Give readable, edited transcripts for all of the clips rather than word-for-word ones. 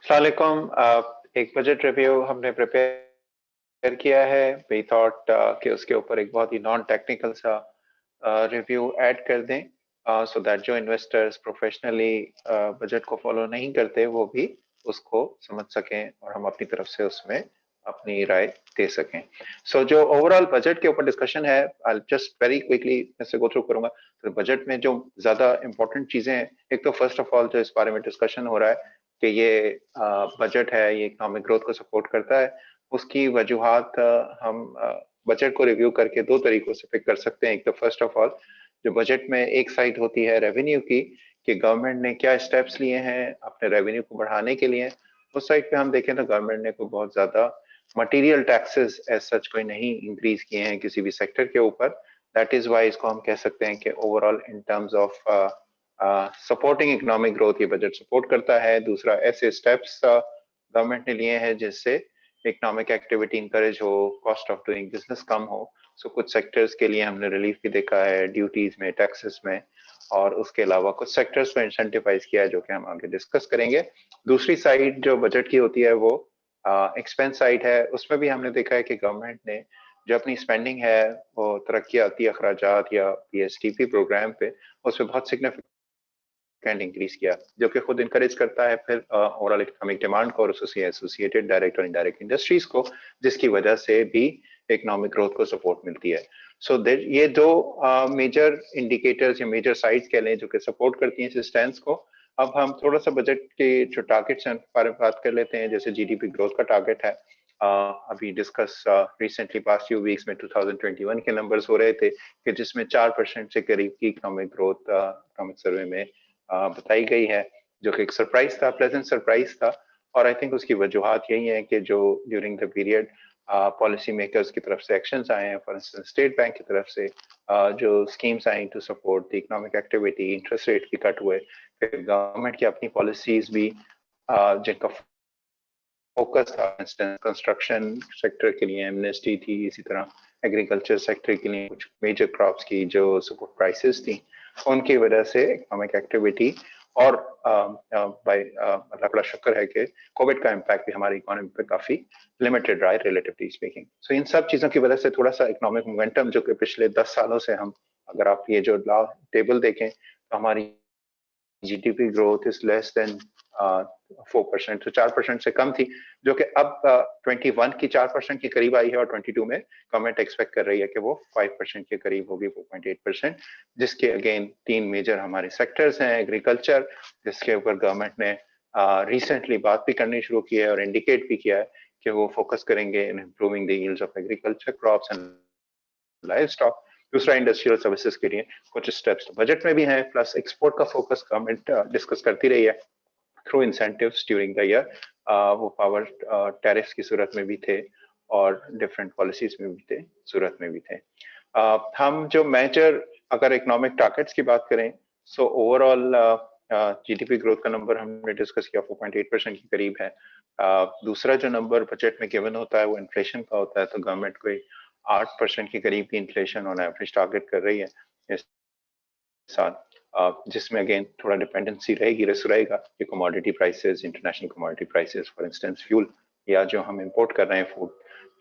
अस्सलामुअलैकुम। एक budget review हमने प्रिपेयर किया है। वी थॉट कि उसके ऊपर एक बहुत ही नॉन टेक्निकल सा रिव्यू ऐड कर दें सो दैट जो इन्वेस्टर्स प्रोफेशनली बजट को फॉलो नहीं करते वो भी उसको समझ सकें और हम अपनी तरफ से उसमें अपनी राय दे सकें। सो जो ओवरऑल बजट के ऊपर डिस्कशन है, आई जस्ट वेरी क्विकली इससे गो थ्रू करूंगा। तो बजट में जो ज्यादा इंपॉर्टेंट चीजें हैं, एक तो फर्स्ट ऑफ ऑल जो इस बारे में डिस्कशन हो रहा है कि ये बजट है, ये इकोनॉमिक ग्रोथ को सपोर्ट करता है। उसकी वजूहात हम बजट को रिव्यू करके दो तरीकों से पिक कर सकते हैं। एक तो फर्स्ट ऑफ ऑल जो बजट में एक साइड होती है रेवेन्यू की, कि गवर्नमेंट ने क्या स्टेप्स लिए हैं अपने रेवेन्यू को बढ़ाने के लिए। उस साइड पे हम देखें तो गवर्नमेंट ने कोई बहुत ज्यादा मटेरियल टैक्सेस एज सच कोई नहीं इंक्रीज किए हैं किसी भी सेक्टर के ऊपर। दैट इज वाई इसको हम कह सकते हैं कि overall in terms of supporting economic growth ये बजट सपोर्ट करता है। दूसरा, ऐसे स्टेप्स गवर्नमेंट ने लिए हैं जिससे इकोनॉमिक एक्टिविटी इंकरेज हो, कॉस्ट ऑफ डूइंग बिजनेस कम हो। सो कुछ सेक्टर्स के लिए हमने रिलीफ भी देखा है ड्यूटीज में, टैक्सेस में, और उसके अलावा कुछ सेक्टर्स को इंसेंटिवाइज किया है जो कि हम आगे डिस्कस करेंगे। दूसरी साइड जो बजट की होती है वो एक्सपेंस साइड है। उसमें भी हमने देखा है कि गवर्नमेंट ने जो अपनी स्पेंडिंग है वो तरक्याती अखराजात या पीएसटीपी प्रोग्राम पे उस पर बहुत सिग्निफिकेंट इंक्रीज किया, जो कि खुद इंकरेज करता है फिर ओवरऑल इकोनॉमिक डिमांड को और उससे एसोसिएटेड डायरेक्ट और इनडायरेक्ट इंडस्ट्रीज को, जिसकी वजह से भी इकोनॉमिक ग्रोथ को सपोर्ट मिलती है। सो ये दो मेजर इंडिकेटर्स या मेजर साइड्स कह लें जो कि सपोर्ट करती हैं इस स्टैंड को। अब हम थोड़ा सा बजट के जो टारगेट्स हैं बारे में बात कर लेते हैं। जैसे जीडीपी ग्रोथ का टारगेट है, अभी discuss recently past few weeks में 2021 के नंबर्स हो रहे थे कि जिसमें 4% से करीब की इकोनॉमिक ग्रोथ इकोनॉमिक सर्वे में बताई गई है, जो कि एक सरप्राइज था, प्लेजेंट सरप्राइज था। और आई थिंक उसकी वजूहत यही है कि जो during the period policy makers की तरफ से एक्शंस आए हैं, फॉर इंस्टेंस स्टेट बैंक की तरफ से जो स्कीम्स आई to support the economic activity, interest rate भी कट हुए, फिर गवर्नमेंट की अपनी पॉलिसीज भी जिनका फोकस था, कंस्ट्रक्शन सेक्टर के लिए एमनेस्टी थी, इसी तरह एग्रीकल्चर सेक्टर के लिए कुछ मेजर क्रॉप्स की जो सपोर्ट प्राइसेस थी, उनकी वजह से इकोनॉमिक एक्टिविटी और अल्लाह का शुक्र है कि कोविड का इम्पैक्ट भी हमारी इकोनॉमी पे काफी लिमिटेड रहा है रिलेटिवली स्पीकिंग। सो इन सब चीजों की वजह से थोड़ा सा इकोनॉमिक मोमेंटम जो कि पिछले 10 सालों से हम, अगर आप ये जो टेबल देखें तो हमारी GDP growth is less than 4%, तो 4% से कम थी, जो कि अब 21 की 4% के करीब आई है और 22 में गवर्नमेंट एक्सपेक्ट कर रही है कि वो 5% के करीब होगी, 4.8%। जिसके अगेन तीन मेजर हमारे सेक्टर्स हैं। एग्रीकल्चर, जिसके ऊपर गवर्नमेंट ने रिसेंटली बात भी करनी शुरू की है और इंडिकेट भी किया है कि वो फोकस करेंगे in improving the yields of agriculture crops and live stock. दूसरा, इंडस्ट्रियल सर्विसेज के लिए कुछ स्टेप्स बजट में भी हैं, प्लस एक्सपोर्ट का फोकस गवर्नमेंट डिस्कस करती रही है through incentives during the year. वो पावर टैरिफ्स की सूरत में भी थे और डिफरेंट पॉलिसीज में भी थे, सूरत में भी थे। हम जो मेजर अगर इकोनॉमिक टारगेट्स की बात करें, सो ओवरऑल जीडीपी ग्रोथ का नंबर हमने डिस्कस किया 4.8% के करीब है। दूसरा जो नंबर बजट में गिवन होता है वो इन्फ्लेशन का होता है, तो गवर्नमेंट कोई 8% के करीब की इन्फ्लेशन ऑन एवरेज टारगेट कर रही है इस साल, जिसमें अगेन थोड़ा डिपेंडेंसी रहेगी, रिस्क रहेगा कि commodity prices, international commodity prices, for instance fuel या जो हम इंपोर्ट कर रहे हैं फूड,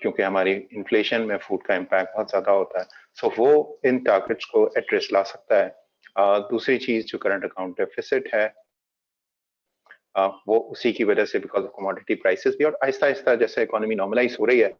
क्योंकि हमारी इन्फ्लेशन में फूड का इम्पैक्ट बहुत ज्यादा होता है। सो वो इन टारगेट्स को एड्रेस ला सकता है। दूसरी चीज जो करंट अकाउंट डेफिसिट है, वो उसी की वजह से बिकॉज ऑफ कमोडिटी प्राइसेस भी, और आहिस्ता आहिस्ता जैसे इकोनॉमी नॉर्मलाइज हो रही है,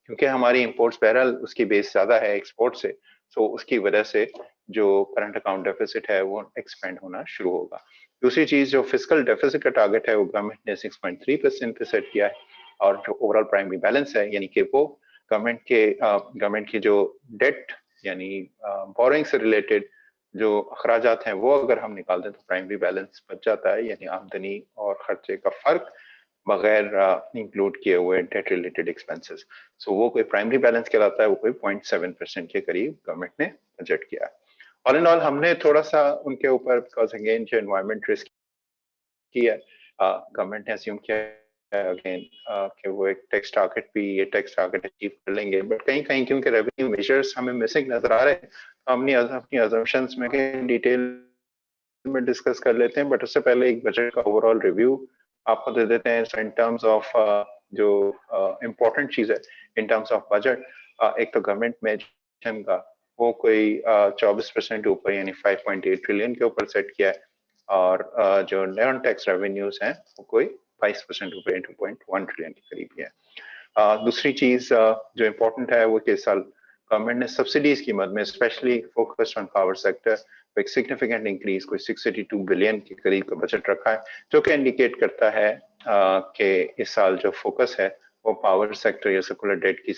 क्योंकि हमारी इंपोर्ट्स बहरहाल उसकी बेस ज्यादा है एक्सपोर्ट से, तो उसकी वजह से जो करंट अकाउंट डेफिसिट है वो एक्सपेंड होना शुरू होगा। दूसरी चीज, जो फिजिकल डेफिसिट का टारगेट है वो गवर्नमेंट ने 6.3% पे सेट किया है, और जो ओवरऑल प्राइमरी बैलेंस है, यानी कि वो गवर्नमेंट की जो डेट यानी बोरिंग से रिलेटेड जो अखराजात हैं वो अगर हम निकाल दें तो प्राइमरी बैलेंस बच जाता है, यानी आमदनी और खर्चे का फर्क बगैर इंक्लूड किए हुए डेट रिलेटेड एक्सपेंसेस। सो वो कोई प्राइमरी बैलेंस कहलाता है, वो कोई 0.7% के करीब गवर्नमेंट ने बजट किया है। ऑल इन ऑल हमने थोड़ा सा उनके ऊपर, बिकॉज अगेन जो एनवायरमेंट रिस्क की है, गवर्नमेंट ने अस्यूम किया है अगेन कि वो एक टैक्स टारगेट भी, ये टैक्स टारगेट अचीव कर लेंगे, बट कहीं कहीं क्योंकि रेवेन्यू मेजर्स हमें मिसिंग नजर आ रहे हैं, तो हमने अपनी अजम्पशंस में डिटेल में डिस्कस कर लेते हैं। बट उससे पहले एक बजट का ओवरऑल रिव्यू आपको दे देते हैं। इन टर्म्स ऑफ जो इम्पोर्टेंट चीज है इन टर्म्स ऑफ बजट, एक तो गवर्नमेंट में का वो कोई 24% ऊपर यानी 5.8 ट्रिलियन के ऊपर सेट किया है, और जो नॉन टैक्स रेवेन्यूज हैं वो कोई 22% ऊपर 2.1 ट्रिलियन के करीब है। दूसरी चीज जो इम्पोर्टेंट है वो कि इस साल गवर्नमेंट ने सब्सिडीज की मद में specially focused on power sector एक सिग्निफिकेंट इंक्रीज कोई 682 बिलियन के करीब का बजट रखा है, जो कि इंडिकेट करता है कि इस साल जो फोकस है वो पावर सेक्टर या सर्कुलर डेट की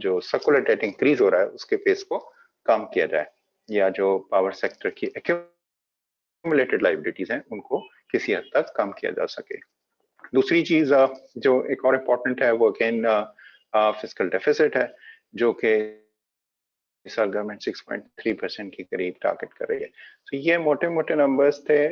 जो सर्कुलर डेट इंक्रीज हो रहा है उसके पेस को कम किया जाए, या जो पावर सेक्टर की एक्यूमुलेटेड लाइबिलिटीज हैं उनको किसी हद तक कम किया जा सके। दूसरी चीज जो एक और इम्पोर्टेंट है वो अगेन फिस्कल डेफिसिट है, जो कि इस साल गवर्नमेंट 6.3% के करीब टारगेट कर रही है। तो ये मोटे मोटे नंबर्स थे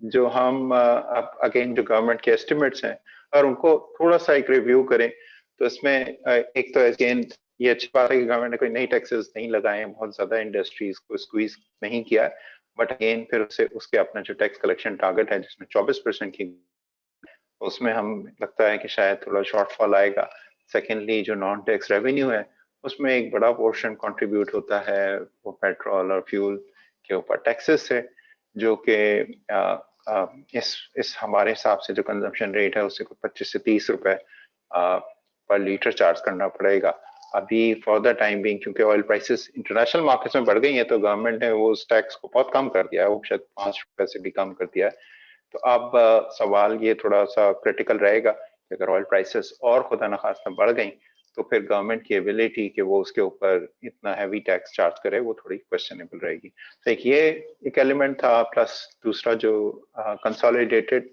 जो हम अब अगेन जो गवर्नमेंट के एस्टिमेट्स हैं और उनको थोड़ा सा एक रिव्यू करें तो इसमें एक तो अगेन ये अच्छी बात है कि गवर्नमेंट ने कोई नई टैक्सेस नहीं लगाए हैं, बहुत ज्यादा इंडस्ट्रीज को स्क्वीज नहीं किया है, बट अगेन फिर उससे उसके अपना जो टैक्स कलेक्शन टारगेट है जिसमें 24% की, उसमें हम लगता है कि शायद थोड़ा शॉर्टफॉल आएगा। सेकेंडली जो नॉन टैक्स रेवेन्यू है उसमें एक बड़ा पोर्शन कंट्रीब्यूट होता है वो पेट्रोल और फ्यूल के ऊपर टैक्सेस है, जो कि इस हमारे हिसाब से जो कंजम्पशन रेट है उससे 25 से 30 रुपए पर लीटर चार्ज करना पड़ेगा अभी फॉर द टाइम बिंग, क्योंकि ऑयल प्राइसेस इंटरनेशनल मार्केट्स में बढ़ गई है तो गवर्नमेंट ने वो उस टैक्स को बहुत कम कर दिया है, वो शायद 5 रुपए से भी कम कर दिया है। तो अब सवाल ये थोड़ा सा क्रिटिकल रहेगा कि अगर ऑयल प्राइसेस और खुदा न खास्ता बढ़ गई तो फिर गवर्नमेंट की एबिलिटी कि वो उसके ऊपर इतना हैवी टैक्स चार्ज करे वो थोड़ी क्वेश्चनेबल रहेगी। तो एक ये एक एलिमेंट था, प्लस दूसरा जो कंसोलिडेटेड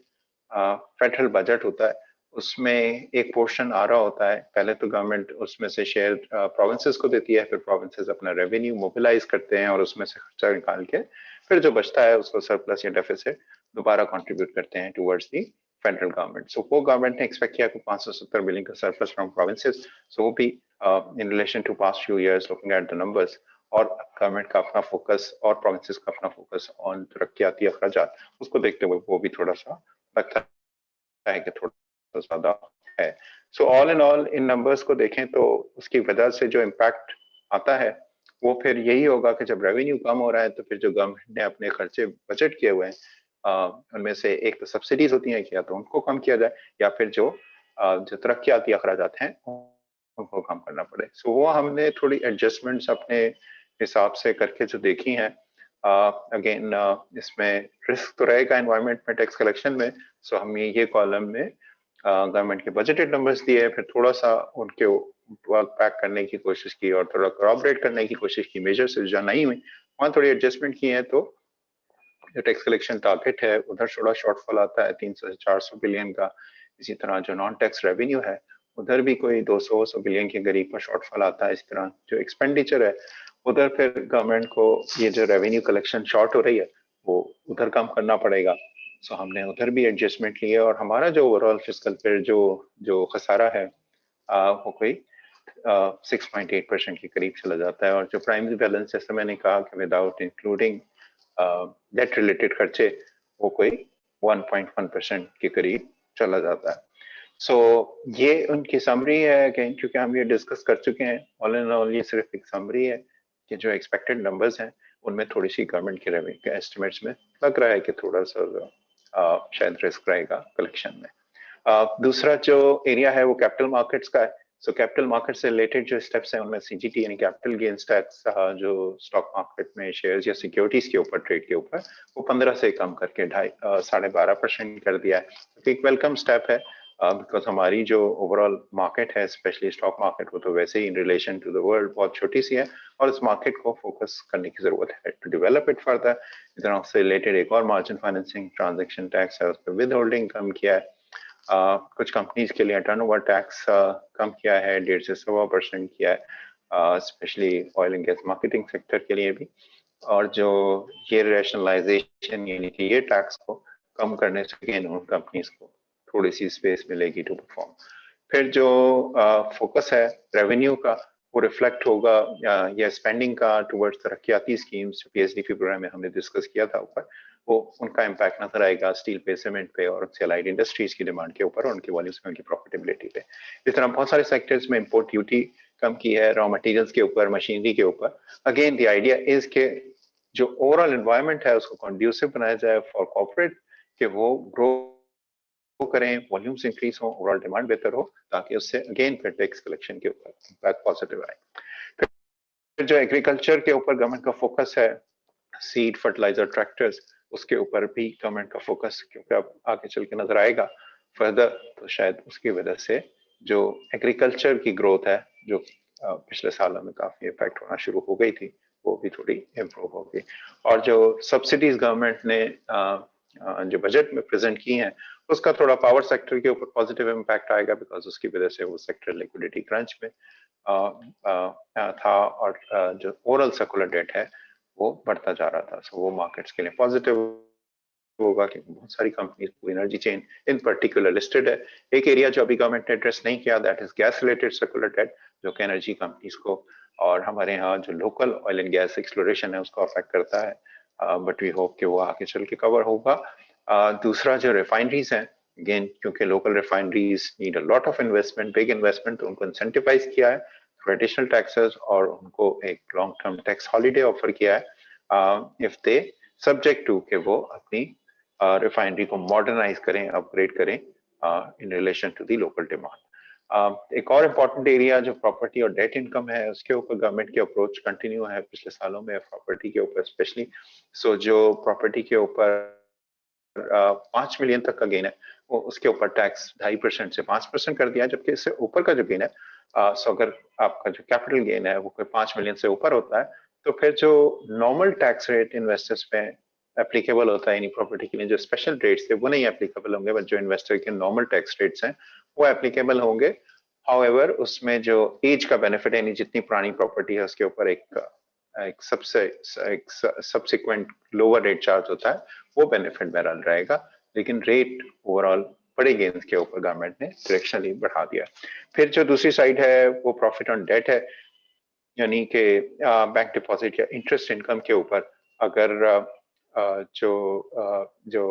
फेडरल बजट होता है उसमें एक पोर्शन आ रहा होता है, पहले तो गवर्नमेंट उसमें से शेयर प्रोविंसेस को देती है, फिर प्रोविंसेस अपना रेवेन्यू मोबिलाइज करते हैं और उसमें से खर्चा निकाल के फिर जो बचता है उसको सरप्लस या डेफिसिट दोबारा कंट्रीब्यूट करते हैं टुवर्ड्स दी फेडरल गवर्नमेंट। सो वो गवर्नमेंट ने एक्सपेक्ट किया कि 570 बिलियन का सरप्लस फ्रॉम प्रोविंसेस, सो वो भी in relation to past few years looking at the numbers, और गवर्नमेंट का अपना फोकस और प्रोविंसेस का अपना फोकस ऑन तरक्याती अखराजात, उसको देखते हुए वो भी थोड़ा सा लगता है कि थोड़ा ज्यादा है। So all in all in numbers को देखें तो उसकी वजह से जो इम्पैक्ट आता है वो फिर यही होगा कि जब रेवेन्यू कम हो रहा है तो फिर जो गवर्नमेंट ने अपने खर्चे बजट किए हुए हैं उनमें से एक तो सब्सिडीज होती हैं कि या तो उनको कम किया जाए या फिर जो तरक्याती अखराजात हैं उनको कम करना पड़े। सो वो हमने थोड़ी एडजस्टमेंट्स अपने हिसाब से करके जो देखी हैं। अगेन इसमें रिस्क तो रहेगा एनवायरमेंट में टैक्स कलेक्शन में, सो हमने ये कॉलम में गवर्नमेंट के बजटेड नंबर्स दिए, फिर थोड़ा सा उनके वर्क बैक करने की कोशिश की और थोड़ा corroborate करने की कोशिश की, मेजर से जो नहीं हुई वहाँ थोड़ी एडजस्टमेंट की है। तो जो टैक्स कलेक्शन टारगेट है उधर थोड़ा शॉर्टफॉल आता है 300 से 400 बिलियन का। इसी तरह जो नॉन टैक्स रेवेन्यू है उधर भी कोई 200 बिलियन के करीब का शॉर्टफॉल आता है। इस तरह जो एक्सपेंडिचर है उधर फिर गवर्नमेंट को ये जो रेवेन्यू कलेक्शन शॉर्ट हो रही है वो उधर कम करना पड़ेगा। सो हमने उधर भी एडजस्टमेंट लिए और हमारा जो ओवरऑल फिस्कल फिर जो जो खसारा है वो कोई 6.8% के करीब चला जाता है, और जो प्राइमरी बैलेंस जैसे मैंने कहा कि विदाउट इंक्लूडिंग डेट रिलेटेड खर्चे वो कोई 1.1% के करीब चला जाता है। सो ये उनकी समरी है कि क्योंकि हम ये डिस्कस कर चुके हैं, ऑल इन ऑल ये सिर्फ एक समरी है कि जो एक्सपेक्टेड नंबर्स हैं उनमें थोड़ी सी गवर्नमेंट के रेवेन्यू के एस्टिमेट्स में लग रहा है कि थोड़ा सा शायद रिस्क रहेगा कलेक्शन में। दूसरा जो एरिया है वो कैपिटल मार्केट्स का है। सो कैपिटल मार्केट से रिलेटेड जो स्टेप्स हैं उनमें सीजीटी यानी कैपिटल गेन्स टैक्स जो स्टॉक मार्केट में शेयर्स या सिक्योरिटीज के ऊपर ट्रेड के ऊपर वो 15 से कम करके 12.5% कर दिया है। तो एक वेलकम स्टेप है बिकॉज हमारी जो ओवरऑल मार्केट है स्पेशली स्टॉक मार्केट वो तो वैसे ही in relation to the world बहुत छोटी सी है और इस मार्केट को फोकस करने की जरूरत है टू डेवलप इट फर्दर। इधर उससे रिलेटेड एक और मार्जिन फाइनेंसिंग ट्रांजेक्शन टैक्स है, उस पर विद होल्डिंग कम किया है। कुछ कंपनीज के लिए टर्नओवर टैक्स कम किया है, 1.5 से 1.25% किया है, specially oil and gas marketing sector के लिए भी। और जो ये रैशनलाइजेशन यानी कि ये टैक्स को कम करने से उन कंपनीज को थोड़ी सी स्पेस मिलेगी टू परफॉर्म। फिर जो फोकस है रेवेन्यू का वो रिफ्लेक्ट होगा या स्पेंडिंग का टुवर्ड्स तरक्याती स्कीम्स जो पीएसडीपी प्रोग्राम में हमने डिस्कस किया था ऊपर, वो उनका इम्पैक्ट नजर आएगा स्टील पे, सीमेंट पे और सेलाइड इंडस्ट्रीज की डिमांड के ऊपर और उनके वॉल्यूम्स में, उनकी प्रॉफिटेबिलिटी पे। इस तरह बहुत सारे सेक्टर्स में इंपोर्ट ड्यूटी कम की है, रॉ मटेरियल्स के ऊपर, मशीनरी के ऊपर। अगेन द आइडिया इज के जो ओवरऑल एनवायरनमेंट है उसको कंड्यूसिव बनाया जाए फॉर कॉर्पोरेट, कि वो ग्रो करें, वॉल्यूम्स इंक्रीज हो, ओवरऑल डिमांड बेहतर हो, ताकि उससे अगेन फिर टैक्स कलेक्शन के ऊपर इम्पैक्ट पॉजिटिव आए। फिर जो एग्रीकल्चर के ऊपर गवर्नमेंट का फोकस है, सीड, फर्टिलाइजर, ट्रैक्टर्स, उसके ऊपर भी गवर्नमेंट का फोकस, क्योंकि अब आगे चल के नजर आएगा फर्दर, तो शायद उसकी वजह से जो एग्रीकल्चर की ग्रोथ है, जो पिछले सालों में काफी इफेक्ट होना शुरू हो गई थी, वो भी थोड़ी इम्प्रूव होगी। और जो सब्सिडीज गवर्नमेंट ने जो बजट में प्रेजेंट की हैं, उसका थोड़ा पावर सेक्टर के ऊपर पॉजिटिव इम्पैक्ट आएगा, बिकॉज उसकी वजह से वो सेक्टर लिक्विडिटी क्रंच में था, और जो ओवरऑल सर्कुलर डेट है वो बढ़ता जा रहा था। सो वो मार्केट्स के लिए पॉजिटिव होगा, क्योंकि बहुत सारी कंपनीज पूरी energy chain in particular listed है। एक एरिया जो अभी गवर्नमेंट ने एड्रेस नहीं किया, that is gas related circular debt, जो कि एनर्जी कंपनीज को और हमारे यहाँ जो local oil and gas exploration है उसको अफेक्ट करता है, बट वी होप कि वो आगे चल के कवर होगा। दूसरा जो रिफाइनरीज हैं, अगेन क्योंकि local refineries need a lot of investment, big investment, तो उनको इंसेंटिवाइज किया है थ्रू एडिशनल टैक्सेस और उनको एक long term tax holiday offer किया है, इफ दे सब्जेक्ट टू कि वो अपनी रिफाइनरी को मॉडर्नाइज करें, अपग्रेड करें in relation to the local demand. एक और इम्पॉर्टेंट एरिया जो प्रॉपर्टी और डेट इनकम है, उसके ऊपर गवर्नमेंट की अप्रोच कंटिन्यू है पिछले सालों में, प्रॉपर्टी के ऊपर स्पेशली। सो जो प्रॉपर्टी के ऊपर 5 मिलियन तक का गेन है, वो उसके ऊपर टैक्स 2.5% से 5% कर दिया, जबकि इससे ऊपर का जो गेन है, सो अगर आपका जो कैपिटल गेन है वो कोई 5 मिलियन से ऊपर होता है, तो फिर जो नॉर्मल टैक्स रेट इन्वेस्टर्स पे एप्लीकेबल होता है यानी प्रॉपर्टी के लिए, जो स्पेशल रेट्स थे वो नहीं एप्लीकेबल होंगे, बट जो इन्वेस्टर के नॉर्मल टैक्स रेट्स हैं वो एप्लीकेबल होंगे। हाउएवर उसमें जो एज का बेनिफिट है, यानी जितनी पुरानी प्रॉपर्टी है उसके ऊपर एक सबसे एक सब्सिक्वेंट लोअर रेट चार्ज होता है, वो बेनिफिट बहरहाल रहेगा, लेकिन रेट ओवरऑल बड़े गेन्स के ऊपर गवर्नमेंट ने डायरेक्शनली बढ़ा दिया। फिर जो दूसरी साइड है वो प्रॉफिट ऑन डेट है, यानी कि बैंक डिपॉजिट या इंटरेस्ट इनकम के ऊपर अगर जो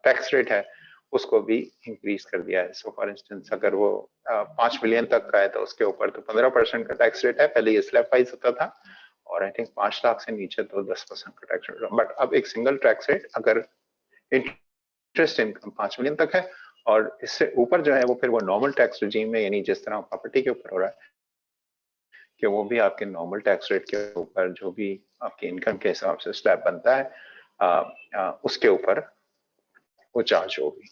टैक्स रेट है उसको भी इंक्रीज कर दिया है। सो फॉर इंस्टेंस अगर वो 5 मिलियन तक का है तो उसके ऊपर तो 15% का टैक्स रेट है, पहले ये स्लैब वाइज होता था, और आई थिंक 5 लाख से नीचे तो 10% का टैक्स रेट, बट अब एक सिंगल टैक्स रेट अगर इंटरेस्ट इनकम 5 मिलियन तक है, और इससे ऊपर जो है वो फिर वो नॉर्मल टैक्स रिजीम में, यानी जिस तरह प्रॉपर्टी के ऊपर हो रहा है कि वो भी आपके नॉर्मल टैक्स रेट के ऊपर जो भी आपके इनकम के हिसाब से स्लैब बनता है, उसके ऊपर वो चार्ज होगी।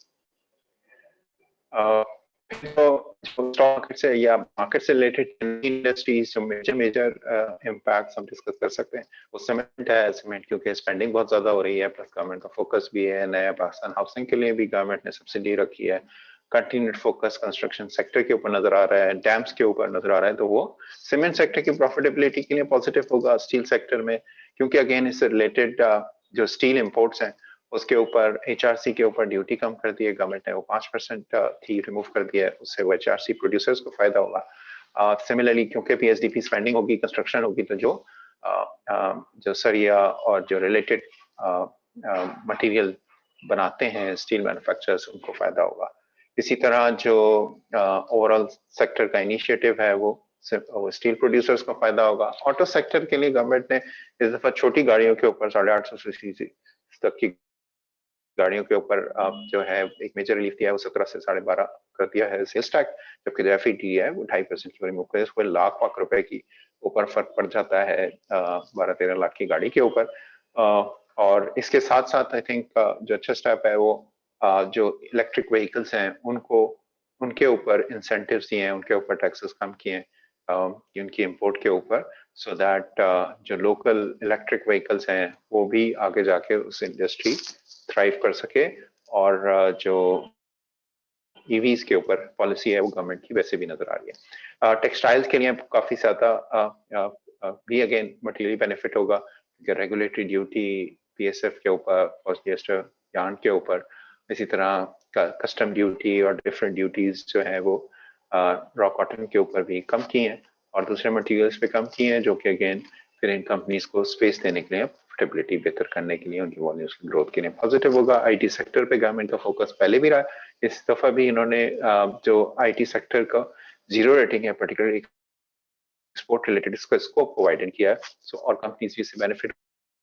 तो स्टॉक मार्केट से या मार्केट से रिलेटेड इंडस्ट्रीज जो मेजर मेजर इम्पैक्ट हम डिस्कस कर सकते हैं, वो सीमेंट है। सीमेंट क्योंकि स्पेंडिंग बहुत ज्यादा हो रही है, प्लस गवर्नमेंट का फोकस भी है, नया पाकिस्तान हाउसिंग के लिए भी गवर्नमेंट ने सब्सिडी रखी है, कंटिन्यूड फोकस कंस्ट्रक्शन सेक्टर के ऊपर नजर आ रहा है, डैम्स के ऊपर नजर आ रहा है, तो वो सीमेंट सेक्टर की प्रॉफिटेबिलिटी के लिए पॉजिटिव होगा। स्टील सेक्टर में क्योंकि अगेन इससे रिलेटेड जो स्टील इम्पोर्ट्स हैं उसके ऊपर एचआरसी के ऊपर ड्यूटी कम कर दी है गवर्नमेंट ने, वो 5% थी, रिमूव कर दिया है, उससे वो एचआरसी प्रोड्यूसर्स को फायदा होगा। सिमिलरली क्योंकि पीएसडीपी स्पेंडिंग होगी, कंस्ट्रक्शन होगी, तो जो सरिया और जो रिलेटेड मटेरियल बनाते हैं स्टील मैन्युफैक्चरर्स, उनको फायदा होगा। इसी तरह जो ओवरऑल सेक्टर का इनिशिएटिव है वो स्टील प्रोड्यूसर्स को फायदा होगा। ऑटो सेक्टर के लिए गवर्नमेंट ने इस दफा छोटी गाड़ियों के ऊपर 850 सीसी तक की गाड़ियों के ऊपर जो है एक मेजर रिलीफ दिया है, वो 17 से 12.5 कर दिया है सेल्स टैक्स, जबकि जो एफईटी है वो 2.5% की रिमूव कर, इसको लाख रुपए की ऊपर फर्क पड़ जाता है 12-13 लाख की गाड़ी के ऊपर। और इसके साथ साथ आई थिंक जो अच्छा स्टेप है वो जो इलेक्ट्रिक व्हीकल्स हैं उनको उनके ऊपर इंसेंटिव्स दिए हैं, उनके ऊपर टैक्सेस कम किए हैं उनकी इंपोर्ट के ऊपर, सो दैट जो लोकल इलेक्ट्रिक व्हीकल्स हैं वो भी आगे जाके उस इंडस्ट्री थ्राइव कर सके, और जो ईवीज के ऊपर पॉलिसी है वो गवर्नमेंट की वैसे भी नजर आ रही है। टेक्सटाइल्स के लिए काफी ज्यादा भी अगेन मटेरियल बेनिफिट होगा, क्योंकि रेगुलेटरी ड्यूटी पीएसएफ के ऊपर, पॉलिएस्टर यार्न के ऊपर, इसी तरह कस्टम ड्यूटी और डिफरेंट ड्यूटीज जो है वो रॉ कॉटन के ऊपर भी कम की हैं, और दूसरे मटेरियल्स पे कम किए हैं, जो कि अगेन फिर इन कंपनीज को स्पेस देने के लिए, प्रॉफिटेबिलिटी बेहतर करने के लिए, उनकी वॉल्यूम्स की ग्रोथ के लिए पॉजिटिव होगा। आईटी सेक्टर पे गवर्नमेंट का फोकस पहले भी रहा, इस दफा भी इन्होंने जो आईटी सेक्टर का 0 रेटिंग है पर्टिकुलरली एक्सपोर्ट रिलेटेड, इसका स्कोप को वाइडन किया है। सो और कंपनीज भी इससे बेनिफिट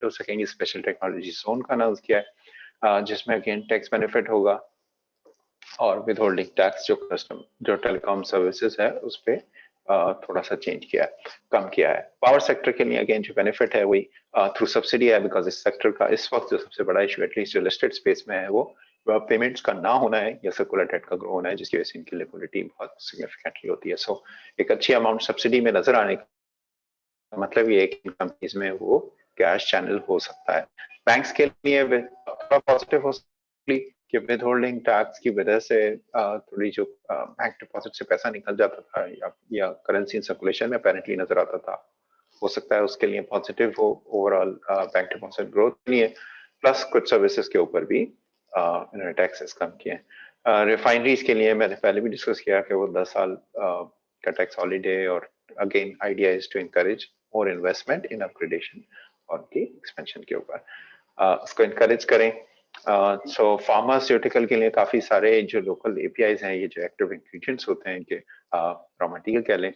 हो सकेंगी। स्पेशल टेक्नोलॉजी जोन का अनाउंस किया है, जिसमें अगेन टैक्स बेनिफिट होगा और विद होल्डिंग टैक्स जो टेलीकॉम सर्विसेज है उस पर थोड़ा सा चेंज किया है, कम किया है। पावर सेक्टर के लिए अगेन जो बेनिफिट है वही थ्रू सब्सिडी है, बिकॉज इस सेक्टर का इस वक्त जो सबसे बड़ा इशू एटलीस्ट जो लिस्टेड स्पेस में है वो पेमेंट्स का ना होना है या सर्कुलर डेट का ग्रो होना है, जिसकी वजह से इनकी लिक्विडिटी बहुत सिग्निफिकेंटली होती है। सो एक अच्छी अमाउंट सब्सिडी में नजर आने का मतलब ये है कि कंपनीज में वो कैश चैनल हो सकता है। बैंक्स के लिए थोड़ा पॉजिटिव हो सकती कि विद होल्डिंग टैक्स की वजह से थोड़ी जो बैंक डिपॉजिट से पैसा निकल जाता था या करेंसी इन सर्कुलेशन में अपेरेंटली नजर आता था, हो सकता है उसके लिए पॉजिटिव हो ओवरऑल बैंक डिपॉजिट ग्रोथ के लिए। प्लस कुछ सर्विसेज के ऊपर भी इन्होंने टैक्सेस कम किए। रिफाइनरीज के लिए मैंने पहले भी डिस्कस किया कि वो 10 साल का टैक्स हॉलीडे, और again idea is to encourage more investment in upgradation और की एक्सपेंशन के ऊपर उसको इनकरेज करें। सो फार्मास्यूटिकल के लिए काफी सारे जो लोकल एपीआईज हैं, ये जो एक्टिव इंग्रेडिएंट्स होते हैं इनके रॉ मटेरियल कह लें,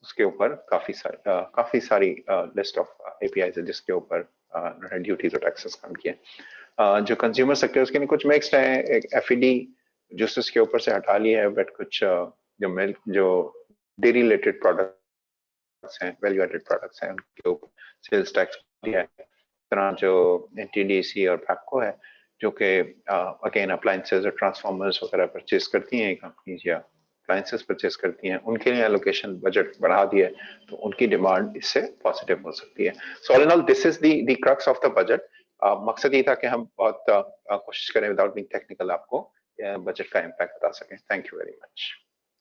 उसके ऊपर काफी सारी लिस्ट ऑफ एपीआईज है जिसके ऊपर ड्यूटीज और टैक्सेस कम किए। जो कंज्यूमर सेक्टर उसके लिए कुछ मिक्स्ड है, एक एफईडी जूसेस के ऊपर से हटा लिया है, बट कुछ जो मिल्क जो डेयरी रिलेटेड प्रोडक्ट्स हैं, वैल्यू एडेड प्रोडक्ट्स हैं, उनके ऊपर सेल्स टैक्स दिया है। तरह जो एनटीडीसी और पैको है जो कि अगेन अप्लायंसेस और ट्रांसफॉर्मर्स वगैरह परचेज करती हैं कंपनीज या अप्लायंसेस परचेज करती हैं, उनके लिए एलोकेशन बजट बढ़ा दिया है, तो उनकी डिमांड इससे पॉजिटिव हो सकती है। So all in all this is the crux of the budget. मकसद ये था कि हम बहुत कोशिश करें विदाउट बीइंग टेक्निकल आपको बजट का इम्पैक्ट बता सकें। Thank you very much.